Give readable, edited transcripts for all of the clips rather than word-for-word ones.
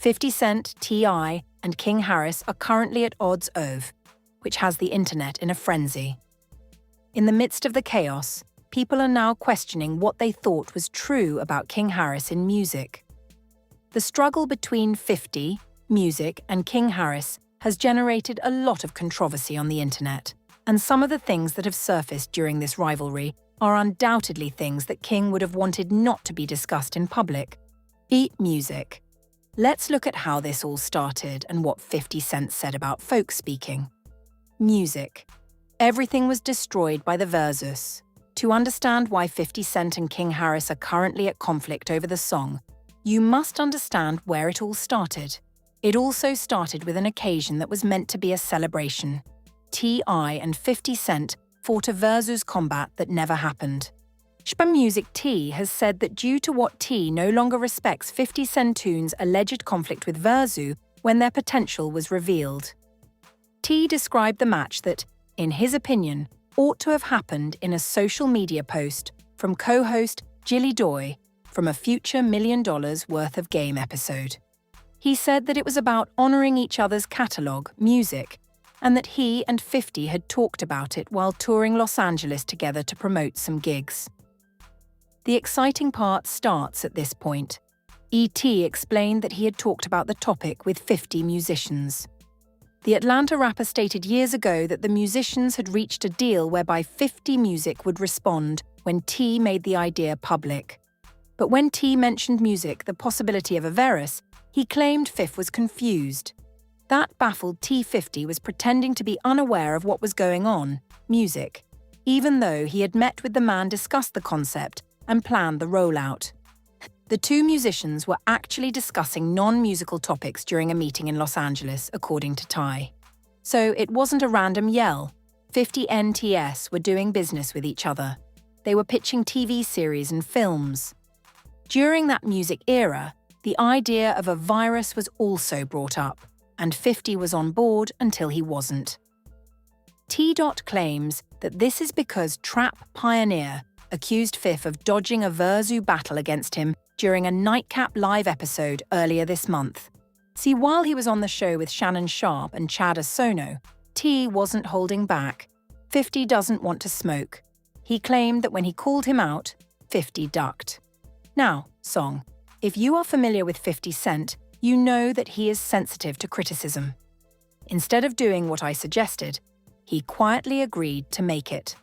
50 Cent, T.I., and King Harris are currently at odds over, which has the internet in a frenzy. In the midst of the chaos, people are now questioning what they thought was true about King Harris in music. The struggle between 50, music, and King Harris has generated a lot of controversy on the internet, and some of the things that have surfaced during this rivalry are undoubtedly things that King would have wanted not to be discussed in public. Beat music. Let's look at how this all started and what 50 Cent said about folk speaking. Music. Everything was destroyed by the Versus. To understand why 50 Cent and King Harris are currently at conflict over the song, you must understand where it all started. It also started with an occasion that was meant to be a celebration. T.I. and 50 Cent fought a Versus combat that never happened. Music T has said that due to what T no longer respects 50 Cent's alleged conflict with Versus when their potential was revealed. T described the match that, in his opinion, ought to have happened in a social media post from co-host Jilly Doy from a future $1 million worth of game episode. He said that it was about honoring each other's catalog, music, and that he and 50 had talked about it while touring Los Angeles together to promote some gigs. The exciting part starts at this point. E.T. explained that he had talked about the topic with 50 musicians. The Atlanta rapper stated years ago that the musicians had reached a deal whereby 50 Music would respond when T made the idea public. But when T mentioned Music, the possibility of a Versus, he claimed 50 was confused. That baffled T50 was pretending to be unaware of what was going on, Music, even though he had met with the man, discussed the concept, and planned the rollout. The two musicians were actually discussing non-musical topics during a meeting in Los Angeles, according to Ty. So it wasn't a random yell. 50 NTS were doing business with each other. They were pitching TV series and films. During that music era, the idea of a virus was also brought up, and 50 was on board until he wasn't. T. claims that this is because Trap Pioneer accused 50 of dodging a Versus battle against him during a Nightcap Live episode earlier this month. See, while he was on the show with Shannon Sharpe and Chad Asono, T wasn't holding back. 50 doesn't want to smoke. He claimed that when he called him out, 50 ducked. Now, song. If you are familiar with 50 Cent, you know that he is sensitive to criticism. Instead of doing what I suggested, he quietly agreed to make it.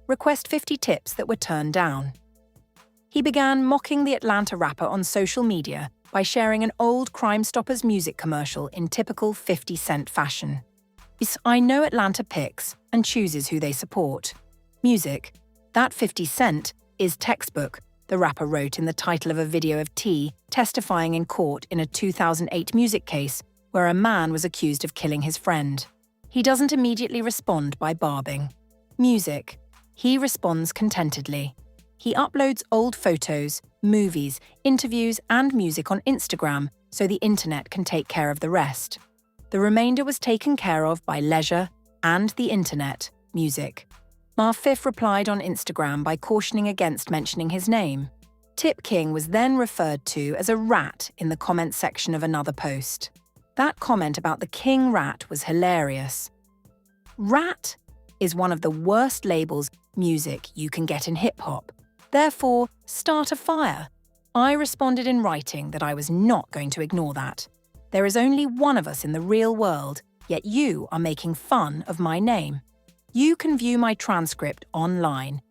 Request 50 tips that were turned down. He began mocking the Atlanta rapper on social media by sharing an old Crime Stoppers music commercial in typical 50 Cent fashion. I know Atlanta picks and chooses who they support. Music. That 50 Cent is textbook, the rapper wrote in the title of a video of T testifying in court in a 2008 music case where a man was accused of killing his friend. He doesn't immediately respond by barbing. Music. He responds contentedly. He uploads old photos, movies, interviews, and music on Instagram so the internet can take care of the rest. The remainder was taken care of by leisure and the internet, Music. Fif replied on Instagram by cautioning against mentioning his name. Tip King was then referred to as a rat in the comment section of another post. That comment about the king rat was hilarious. Rat is one of the worst labels music you can get in hip-hop. Therefore, start a fire. I responded in writing that I was not going to ignore that. There is only one of us in the real world, yet you are making fun of my name. You can view my transcript online.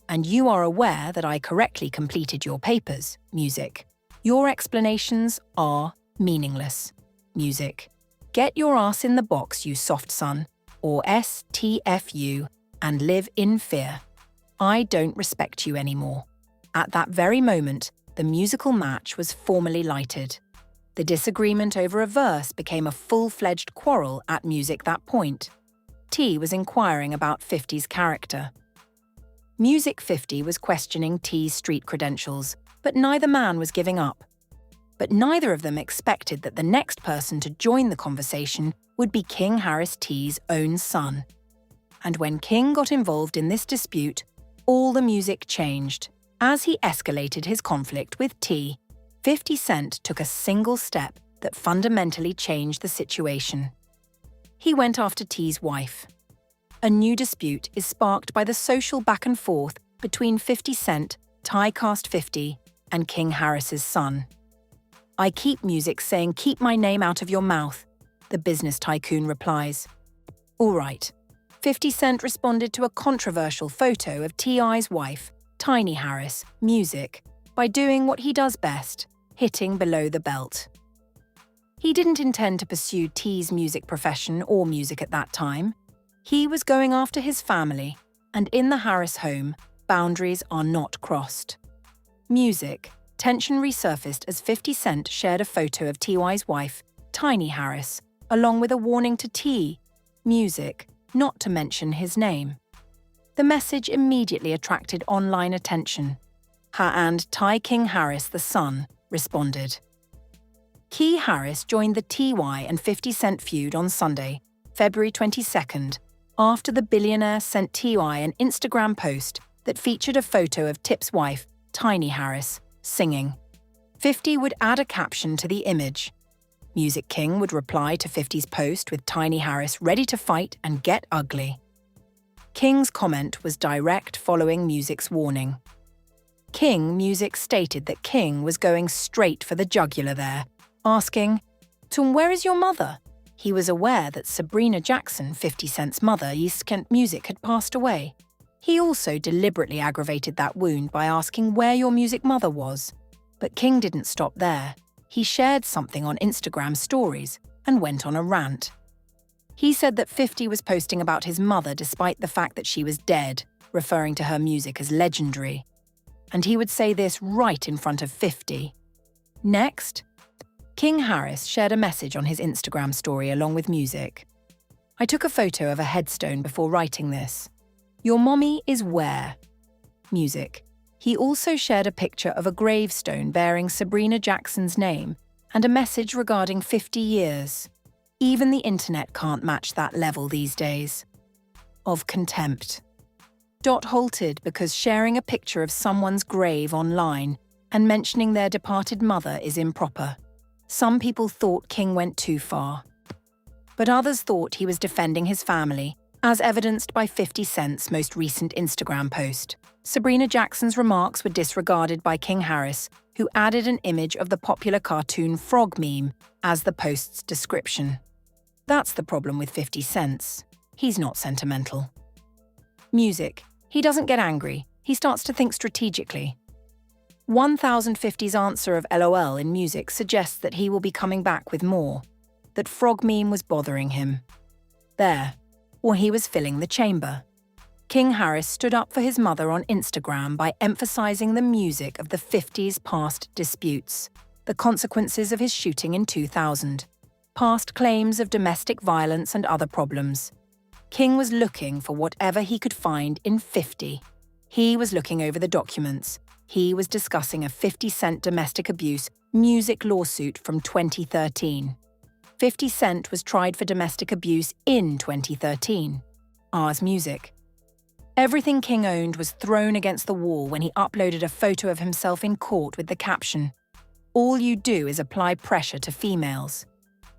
And you are aware that I correctly completed your papers, Music. Your explanations are meaningless, Music. Get your ass in the box, you soft son, or STFU, and live in fear. I don't respect you anymore. At that very moment, the musical match was formally lighted. The disagreement over a verse became a full-fledged quarrel at Music that point. T was inquiring about 50's character. Music 50 was questioning T's street credentials, but neither man was giving up. But neither of them expected that the next person to join the conversation would be King Harris T's own son. And when King got involved in this dispute, all the music changed. As he escalated his conflict with T, 50 Cent took a single step that fundamentally changed the situation. He went after T's wife. A new dispute is sparked by the social back and forth between 50 Cent, Tycast 50, and King Harris's son. "I keep music saying keep my name out of your mouth," the business tycoon replies. All right. 50 Cent responded to a controversial photo of T.I.'s wife, Tiny Harris, music, by doing what he does best, hitting below the belt. He didn't intend to pursue T's music profession or music at that time. He was going after his family, and in the Harris home, boundaries are not crossed. Music. Tension resurfaced as 50 Cent shared a photo of T.Y.'s wife, Tiny Harris, along with a warning to T, music, not to mention his name. The message immediately attracted online attention. And Ty King Harris, the son, responded. Key Harris joined the T.Y. and 50 Cent feud on Sunday, February 22nd, after the billionaire sent T.Y. an Instagram post that featured a photo of Tip's wife, Tiny Harris, singing. 50 would add a caption to the image. Music King would reply to 50's post with Tiny Harris ready to fight and get ugly. King's comment was direct following Music's warning. King Music stated that King was going straight for the jugular there, asking, "Tom, where is your mother?" He was aware that Sabrina Jackson, 50 Cent's mother, East Kent Music, had passed away. He also deliberately aggravated that wound by asking where your music mother was. But King didn't stop there. He shared something on Instagram stories and went on a rant. He said that 50 was posting about his mother despite the fact that she was dead, referring to her music as legendary. And he would say this right in front of 50. Next, King Harris shared a message on his Instagram story along with music. "I took a photo of a headstone before writing this. Your mommy is where?" Music. He also shared a picture of a gravestone bearing Sabrina Jackson's name and a message regarding 50 years. Even the internet can't match that level these days. Of contempt. Halted because sharing a picture of someone's grave online and mentioning their departed mother is improper. Some people thought King went too far. But others thought he was defending his family, as evidenced by 50 Cent's most recent Instagram post. Sabrina Jackson's remarks were disregarded by King Harris, who added an image of the popular cartoon Frog meme as the post's description. That's the problem with 50 Cent. He's not sentimental. Music. He doesn't get angry. He starts to think strategically. 1050's answer of LOL in music suggests that he will be coming back with more, that Frog meme was bothering him. There. Or he was filling the chamber. King Harris stood up for his mother on Instagram by emphasizing the music of the 50's past disputes, the consequences of his shooting in 2000, past claims of domestic violence and other problems. King was looking for whatever he could find in 50. He was looking over the documents. He was discussing a 50 Cent domestic abuse music lawsuit from 2013. 50 Cent was tried for domestic abuse in 2013. Ars Music. Everything King owned was thrown against the wall when he uploaded a photo of himself in court with the caption, "All you do is apply pressure to females.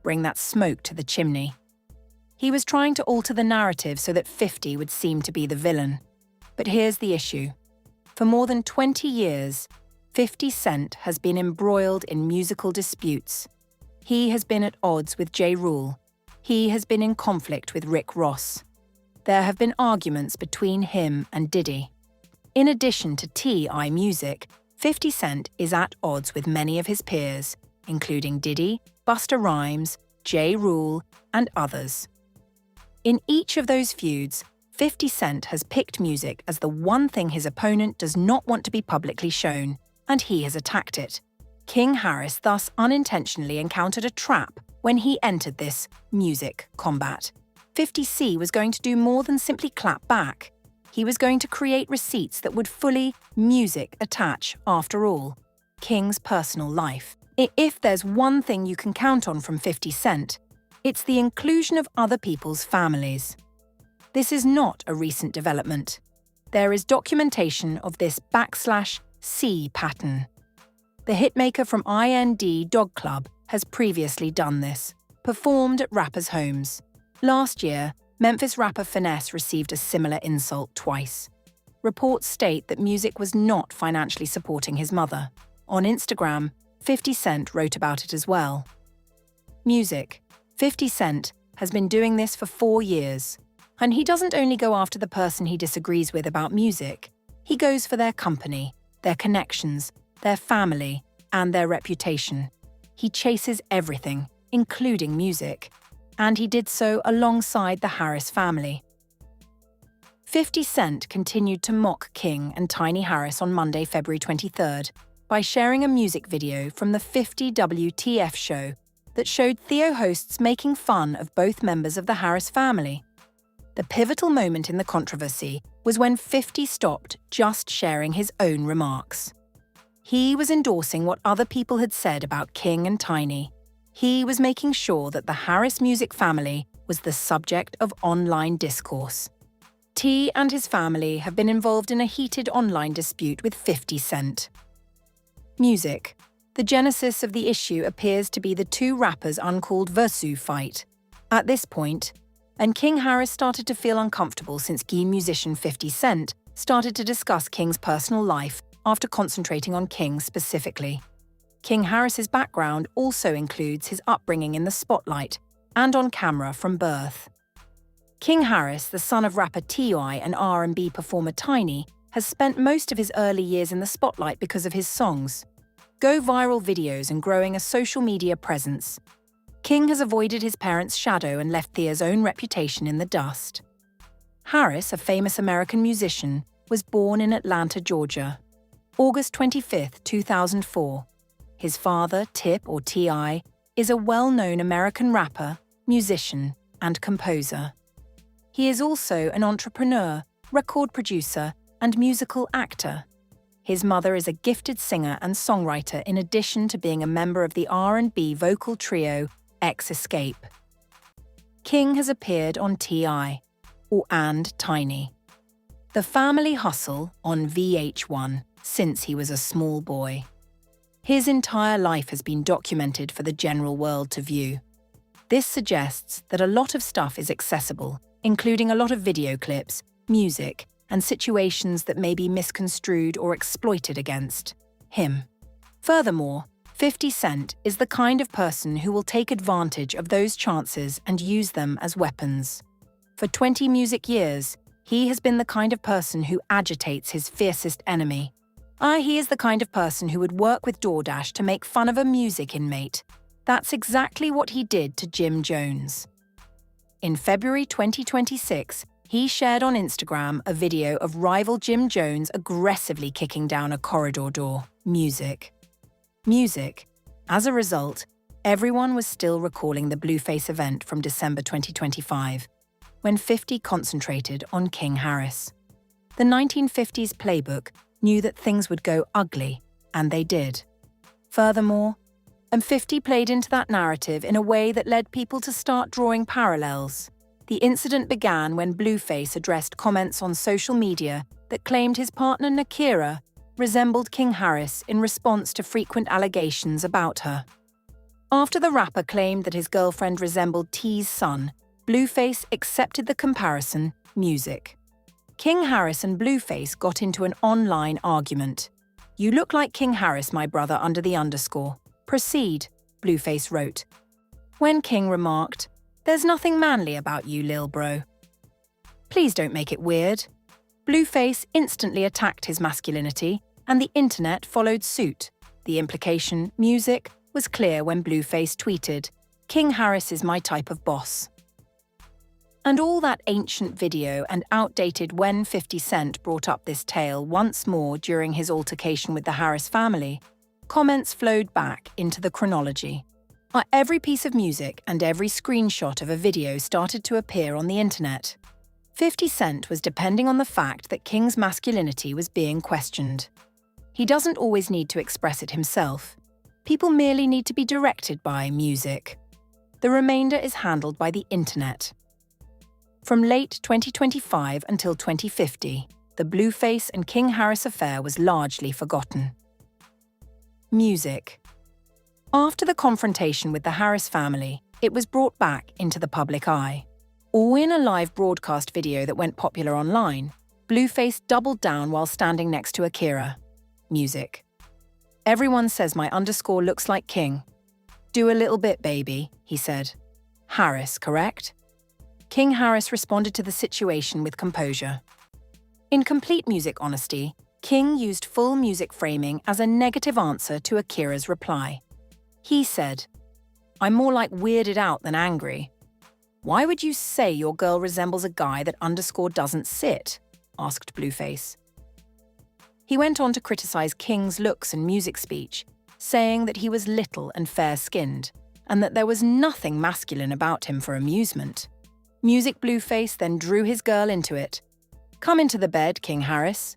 Bring that smoke to the chimney." He was trying to alter the narrative so that 50 would seem to be the villain. But here's the issue. For more than 20 years, 50 Cent has been embroiled in musical disputes. He has been at odds with Ja Rule. He has been in conflict with Rick Ross. There have been arguments between him and Diddy. In addition to T.I. Music, 50 Cent is at odds with many of his peers, including Diddy, Busta Rhymes, Ja Rule, and others. In each of those feuds, 50 Cent has picked music as the one thing his opponent does not want to be publicly shown, and he has attacked it. King Harris thus unintentionally encountered a trap when he entered this music combat. 50C was going to do more than simply clap back. He was going to create receipts that would fully music attach, after all, King's personal life. If there's one thing you can count on from 50 Cent, it's the inclusion of other people's families. This is not a recent development. There is documentation of this /C pattern. The hitmaker from IND Dog Club has previously done this, performed at rappers' homes. Last year, Memphis rapper Finesse received a similar insult twice. Reports state that Music was not financially supporting his mother. On Instagram, 50 Cent wrote about it as well. Music. 50 Cent has been doing this for 4 years. And he doesn't only go after the person he disagrees with about music, he goes for their company, their connections, their family, and their reputation. He chases everything, including music. And he did so alongside the Harris family. 50 Cent continued to mock King and Tiny Harris on Monday, February 23rd, by sharing a music video from the 50 WTF show that showed Theo hosts making fun of both members of the Harris family. The pivotal moment in the controversy was when 50 stopped just sharing his own remarks. He was endorsing what other people had said about King and Tiny. He was making sure that the Harris music family was the subject of online discourse. T and his family have been involved in a heated online dispute with 50 Cent. Music. The genesis of the issue appears to be the two rappers' uncalled Versu fight. At this point, and King Harris started to feel uncomfortable since Guy musician 50 Cent started to discuss King's personal life after concentrating on King specifically. King Harris's background also includes his upbringing in the spotlight and on camera from birth. King Harris, the son of rapper T.I. and R&B performer Tiny, has spent most of his early years in the spotlight because of his songs, go viral videos and growing a social media presence. King has avoided his parents' shadow and left Thea's own reputation in the dust. Harris, a famous American musician, was born in Atlanta, Georgia, August 25, 2004. His father, Tip or T.I., is a well-known American rapper, musician, and composer. He is also an entrepreneur, record producer, and musical actor. His mother is a gifted singer and songwriter in addition to being a member of the R&B vocal trio X-Escape. King has appeared on T.I. and Tiny. The Family Hustle on VH1 since he was a small boy. His entire life has been documented for the general world to view. This suggests that a lot of stuff is accessible, including a lot of video clips, music, and situations that may be misconstrued or exploited against him. Furthermore, 50 Cent is the kind of person who will take advantage of those chances and use them as weapons. For 20 music years, he has been the kind of person who agitates his fiercest enemy. He is the kind of person who would work with DoorDash to make fun of a music inmate. That's exactly what he did to Jim Jones. In February 2026, he shared on Instagram a video of rival Jim Jones aggressively kicking down a corridor door. Music. As a result, everyone was still recalling the Blueface event from December 2025, when 50 concentrated on King Harris. The 1950s playbook knew that things would go ugly, and they did. Furthermore, 50 played into that narrative in a way that led people to start drawing parallels. The incident began when Blueface addressed comments on social media that claimed his partner Nakira resembled King Harris in response to frequent allegations about her. After the rapper claimed that his girlfriend resembled T's son, Blueface accepted the comparison, music. King Harris and Blueface got into an online argument. "You look like King Harris, my brother, under the underscore. Proceed," Blueface wrote. When King remarked, "There's nothing manly about you, lil bro. Please don't make it weird." Blueface instantly attacked his masculinity, and the internet followed suit. The implication, music, was clear when Blueface tweeted, "King Harris is my type of boss." And all that ancient video and outdated when 50 Cent brought up this tale once more during his altercation with the Harris family, comments flowed back into the chronology. Every piece of music and every screenshot of a video started to appear on the internet. 50 Cent was depending on the fact that King's masculinity was being questioned. He doesn't always need to express it himself. People merely need to be directed by music. The remainder is handled by the internet. From late 2025 until 2050, the Blueface and King Harris affair was largely forgotten. Music. After the confrontation with the Harris family, it was brought back into the public eye. All in a live broadcast video that went popular online, Blueface doubled down while standing next to Akira. Music. Everyone says my underscore looks like King. Do a little bit, baby, he said. Harris, correct? King Harris responded to the situation with composure. In complete music honesty, King used full music framing as a negative answer to Akira's reply. He said, I'm more like weirded out than angry. Why would you say your girl resembles a guy that underscore doesn't sit? Asked Blueface. He went on to criticize King's looks and music speech, saying that he was little and fair-skinned, and that there was nothing masculine about him for amusement. Music Blueface then drew his girl into it. Come into the bed, King Harris.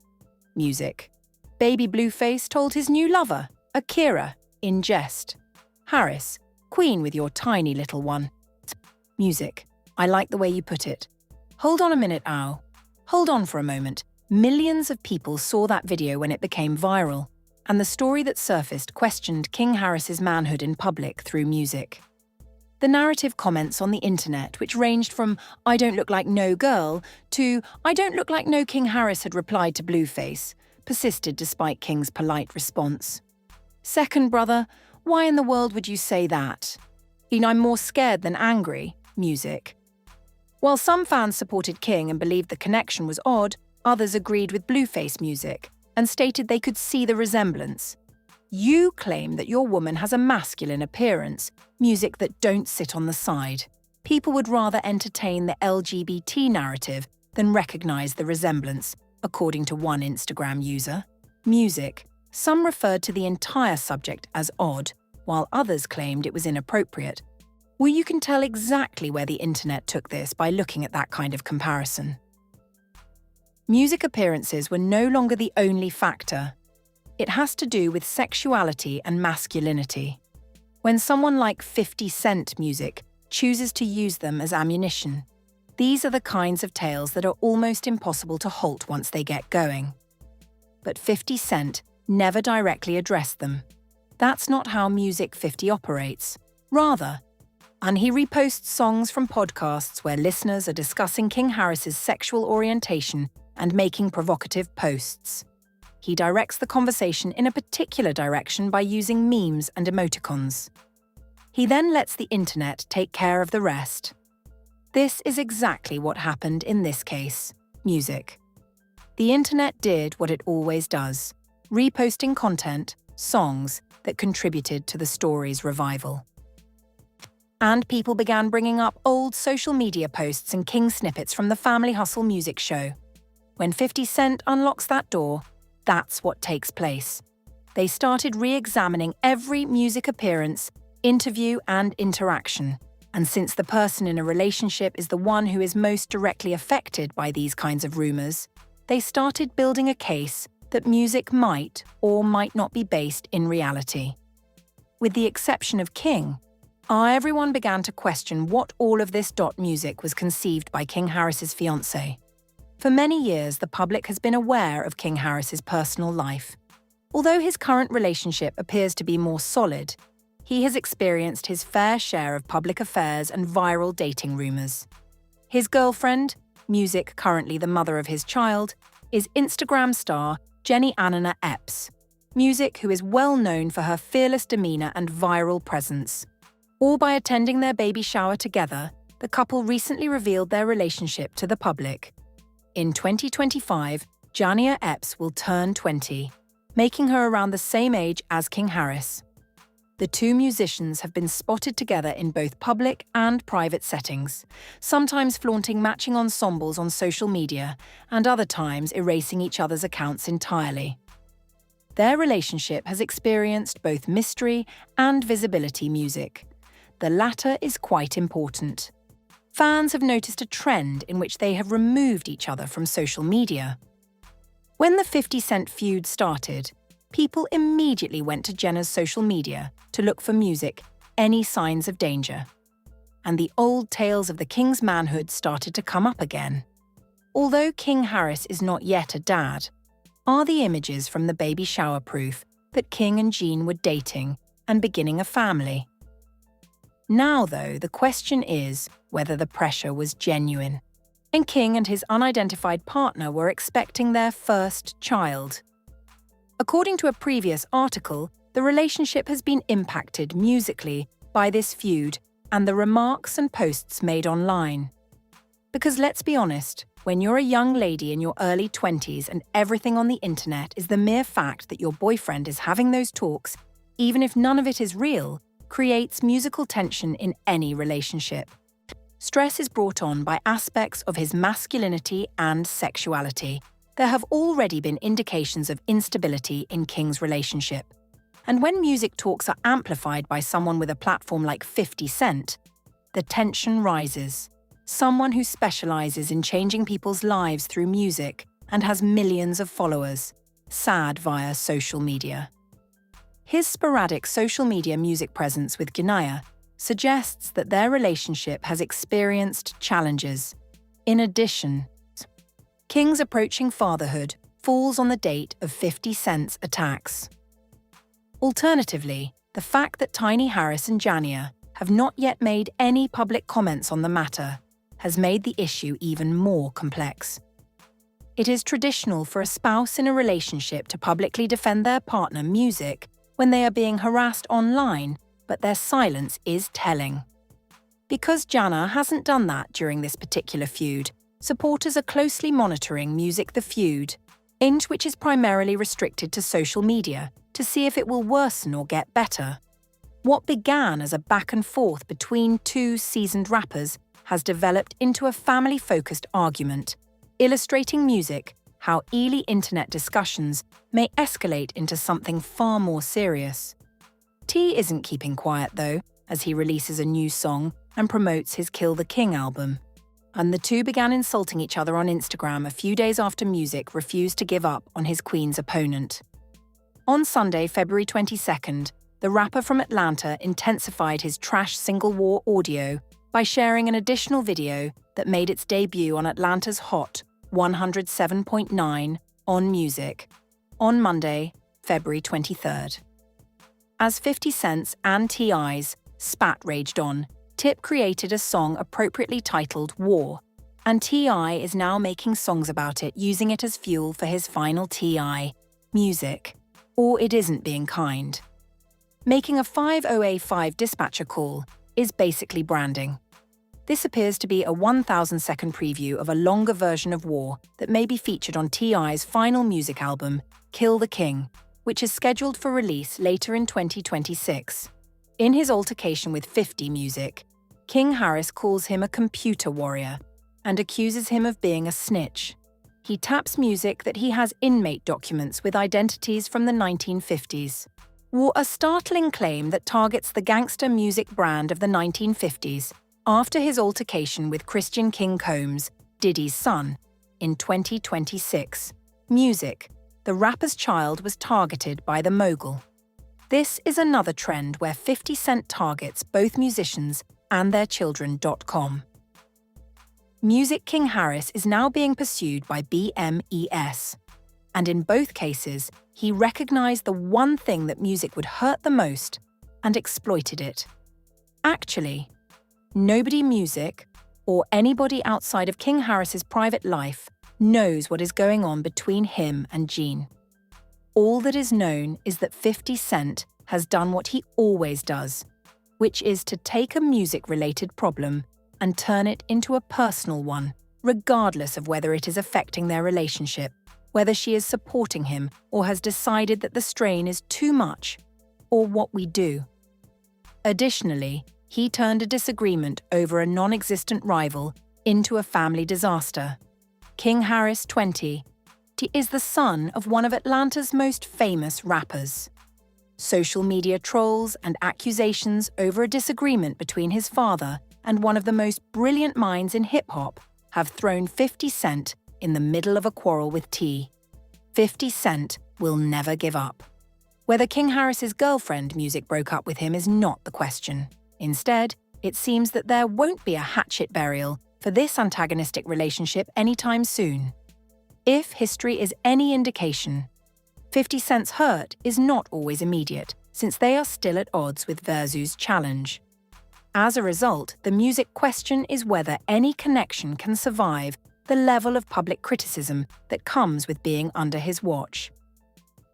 Music. Baby Blueface told his new lover, Akira, in jest. Harris, queen with your tiny little one. Music. I like the way you put it. Hold on a minute, Ow. Hold on for a moment. Millions of people saw that video when it became viral, and the story that surfaced questioned King Harris's manhood in public through music. The narrative comments on the internet, which ranged from I don't look like no girl to I don't look like no King Harris had replied to Blueface, persisted despite King's polite response. Second brother, why in the world would you say that? I'm more scared than angry. Music. While some fans supported King and believed the connection was odd, others agreed with Blueface music and stated they could see the resemblance. You claim that your woman has a masculine appearance, music that don't sit on the side. People would rather entertain the LGBT narrative than recognize the resemblance, according to one Instagram user. Music. Some referred to the entire subject as odd, while others claimed it was inappropriate. Well, you can tell exactly where the internet took this by looking at that kind of comparison. Music appearances were no longer the only factor. It has to do with sexuality and masculinity. When someone like 50 Cent music chooses to use them as ammunition, these are the kinds of tales that are almost impossible to halt once they get going. But 50 Cent never directly addressed them. That's not how Music 50 operates. Rather, and he reposts songs from podcasts where listeners are discussing King Harris's sexual orientation and making provocative posts. He directs the conversation in a particular direction by using memes and emoticons. He then lets the internet take care of the rest. This is exactly what happened in this case, Music. The internet did what it always does, reposting content, songs that contributed to the story's revival. And people began bringing up old social media posts and King snippets from the Family Hustle music show. When 50 Cent unlocks that door, that's what takes place. They started re-examining every music appearance, interview, and interaction. And since the person in a relationship is the one who is most directly affected by these kinds of rumors, they started building a case that music might or might not be based in reality. With the exception of King, everyone began to question what all of this music was conceived by King Harris's fiancée. For many years, the public has been aware of King Harris's personal life. Although his current relationship appears to be more solid, he has experienced his fair share of public affairs and viral dating rumors. His girlfriend, Music currently the mother of his child, is Instagram star Jenny Anana Epps. Music who is well known for her fearless demeanor and viral presence. All by attending their baby shower together, the couple recently revealed their relationship to the public. In 2025, Jania Epps will turn 20, making her around the same age as King Harris. The two musicians have been spotted together in both public and private settings, sometimes flaunting matching ensembles on social media and other times erasing each other's accounts entirely. Their relationship has experienced both mystery and visibility music. The latter is quite important. Fans have noticed a trend in which they have removed each other from social media. When the 50 Cent feud started, people immediately went to Jenna's social media to look for Music, any signs of danger. And the old tales of the King's manhood started to come up again. Although King Harris is not yet a dad, are the images from the baby shower proof that King and Jean were dating and beginning a family. Now, though, the question is whether the pressure was genuine. And King and his unidentified partner were expecting their first child. According to a previous article, the relationship has been impacted musically by this feud and the remarks and posts made online. Because let's be honest, when you're a young lady in your early 20s and everything on the internet is the mere fact that your boyfriend is having those talks, even if none of it is real, creates musical tension in any relationship. Stress is brought on by aspects of his masculinity and sexuality. There have already been indications of instability in King's relationship. And when music talks are amplified by someone with a platform like 50 Cent, the tension rises. Someone who specializes in changing people's lives through music and has millions of followers, sad via social media. His sporadic social media music presence with Ginaya suggests that their relationship has experienced challenges. In addition, King's approaching fatherhood falls on the date of 50 Cent's attacks. Alternatively, the fact that Tiny Harris and Jania have not yet made any public comments on the matter has made the issue even more complex. It is traditional for a spouse in a relationship to publicly defend their partner music when they are being harassed online, but their silence is telling. Because Jana hasn't done that during this particular feud, supporters are closely monitoring Music the Feud, which is primarily restricted to social media, to see if it will worsen or get better. What began as a back and forth between two seasoned rappers has developed into a family-focused argument, illustrating music how early internet discussions may escalate into something far more serious. T isn't keeping quiet, though, as he releases a new song and promotes his Kill the King album. And the two began insulting each other on Instagram a few days after Music refused to give up on his Queen's opponent. On Sunday, February 22nd, the rapper from Atlanta intensified his trash single war audio by sharing an additional video that made its debut on Atlanta's Hot 107.9 on Music on Monday, February 23rd. As 50 Cent's and T.I.'s spat raged on, Tip created a song appropriately titled War, and T.I. is now making songs about it, using it as fuel for his final T.I. Music, or It Isn't Being Kind. Making a 50A5 dispatcher call is basically branding. This appears to be a 1,000-second preview of a longer version of War that may be featured on T.I.'s final music album, Kill the King, which is scheduled for release later in 2026. In his altercation with 50 Music, King Harris calls him a computer warrior and accuses him of being a snitch. He taps Music that he has inmate documents with identities from the 1950s. A startling claim that targets the gangster music brand of the 1950s after his altercation with Christian King Combs, Diddy's son, in 2026. Music, the rapper's child, was targeted by the mogul. This is another trend where 50 Cent targets both musicians and their children.com. Music King Harris is now being pursued by BMES, and in both cases, he recognized the one thing that music would hurt the most and exploited it. Actually, nobody Music, or anybody outside of King Harris's private life, knows what is going on between him and Gene. All that is known is that 50 Cent has done what he always does, which is to take a music-related problem and turn it into a personal one, regardless of whether it is affecting their relationship, whether she is supporting him or has decided that the strain is too much, or what we do. Additionally, he turned a disagreement over a non-existent rival into a family disaster. King Harris, 20, is the son of one of Atlanta's most famous rappers. Social media trolls and accusations over a disagreement between his father and one of the most brilliant minds in hip-hop have thrown 50 Cent in the middle of a quarrel with T. 50 Cent will never give up. Whether King Harris's girlfriend Music broke up with him is not the question. Instead, it seems that there won't be a hatchet burial for this antagonistic relationship anytime soon. If history is any indication, 50 Cent's hurt is not always immediate, since they are still at odds with Verzu's challenge. As a result, the music question is whether any connection can survive the level of public criticism that comes with being under his watch.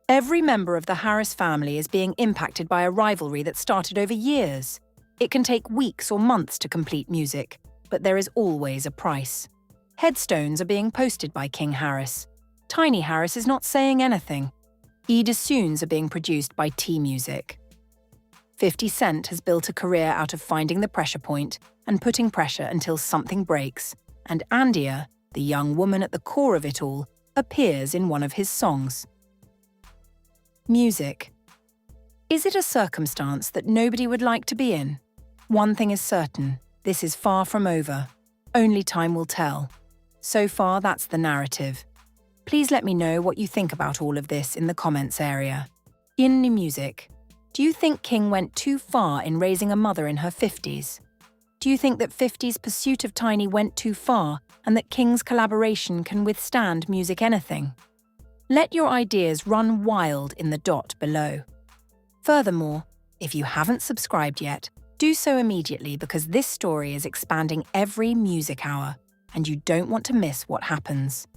Every member of the Harris family is being impacted by a rivalry that started over years. It can take weeks or months to complete music, but there is always a price. Headstones are being posted by King Harris. Tiny Harris is not saying anything. Edissunes are being produced by T-Music. 50 Cent has built a career out of finding the pressure point and putting pressure until something breaks, and Andia, the young woman at the core of it all, appears in one of his songs. Music. Is it a circumstance that nobody would like to be in? One thing is certain, this is far from over. Only time will tell. So far, that's the narrative. Please let me know what you think about all of this in the comments area. In New Music, do you think King went too far in raising a mother in her 50s? Do you think that 50's pursuit of Tiny went too far and that King's collaboration can withstand Music Anything? Let your ideas run wild in the dot below. Furthermore, if you haven't subscribed yet, do so immediately because this story is expanding every music hour, and you don't want to miss what happens.